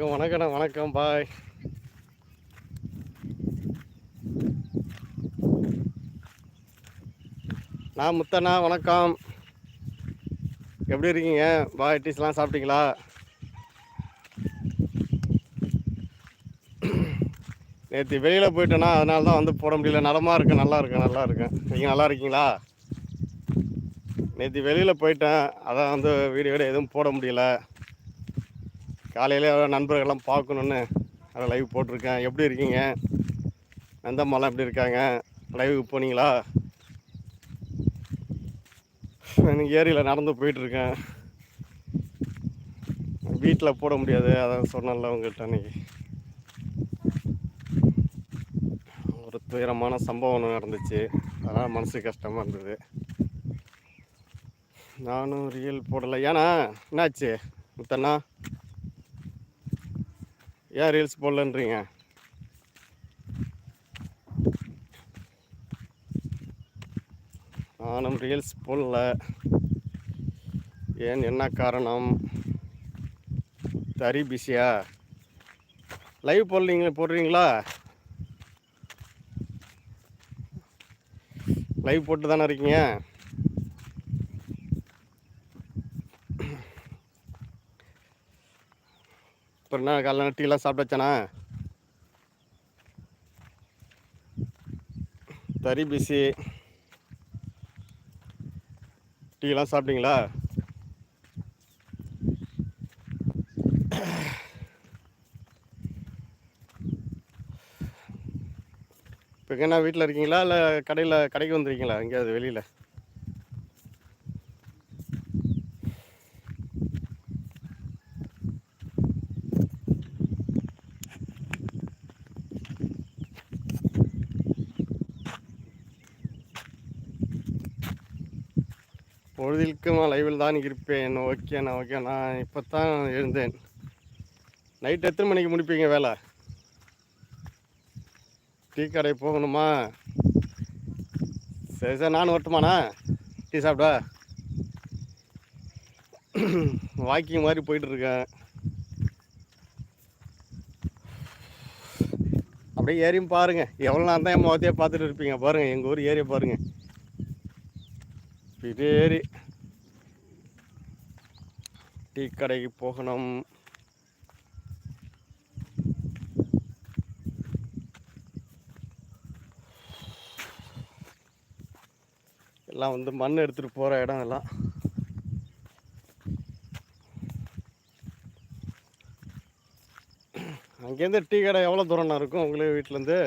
வணக்கம் வணக்கண்ணா, வணக்கம், பாய். நான் முத்தண்ணா, வணக்கம். எப்படி இருக்கீங்க? பாய், டீஸ்லாம் சாப்பிட்டீங்களா? நேற்று வெளியில் போயிட்டேன்னா அதனால தான் வந்து போட முடியல. நலமாக இருக்கேன், நல்லா இருக்கேன், நல்லா இருக்கேன். நீங்கள் நல்லா இருக்கீங்களா? நேற்று வெளியில் போயிட்டேன், அதான் வந்து வீடியோ எதுவும் போட முடியல. காலையிலே நண்பர்கள்லாம் பார்க்கணுன்னு அதை லைவ் போட்டிருக்கேன். எப்படி இருக்கீங்க? நந்தம்மாலாம் எப்படி இருக்காங்க? லைவுக்கு போனீங்களா? எனக்கு ஏரியில் நடந்து போயிட்டுருக்கேன். வீட்டில் போட முடியாது, அதான் சொன்னேன்ல உங்கள்கிட்ட. அன்றைக்கி ஒரு துயரமான சம்பவம் ஒன்று நடந்துச்சு, அதனால் மனசு கஷ்டமாக இருந்தது. நானும் ரீல் போடலை. ஏன்னா என்னாச்சு முத்தண்ணா, ஏன் ரீல்ஸ் போடலன்றீங்க? நானும் ரீல்ஸ் போடல. ஏன், என்ன காரணம்? தறி பிஸியா? லைவ் போடுறீங்களா? லைவ் போட்டு தானே இருக்கீங்க. அப்புறம் என்ன, காலைல டீலாம் சாப்பிட்டாச்சாண்ணா? தறி பிஸி. டீலாம் சாப்பிட்டீங்களா? இப்போ என்ன, வீட்டில் இருக்கீங்களா இல்லை கடைக்கு வந்துருக்கீங்களா எங்கேயாவது வெளியில்? பொழுதிலுக்கும் லைவில் தான் இருப்பேன். ஓகே, நான் இப்போ தான் எழுந்தேன். நைட் எத்தனை மணிக்கு முடிப்பீங்க வேலை? டீ கடை போகணுமா? சரி சார், நானும் வரட்டுமாண்ணா டீ சாப்பிட? வாக்கிங் மாதிரி போயிட்டுருக்கேன். அப்படியே ஏரியும் பாருங்கள். எவ்வளோ நேரம் தான் என் முகத்தையே பார்த்துட்டு இருப்பீங்க? பாருங்கள், எங்கள் ஊர் ஏரியை பாருங்கள். இது ஏரி. டீ கடைக்கு போகணும். எல்லாம் வந்து மண் எடுத்துகிட்டு போகிற இடம் எல்லாம். அங்கேருந்து டீ கடை எவ்வளோ தூரம்ண்ணா இருக்கும் உங்களுக்கு வீட்டிலேருந்து?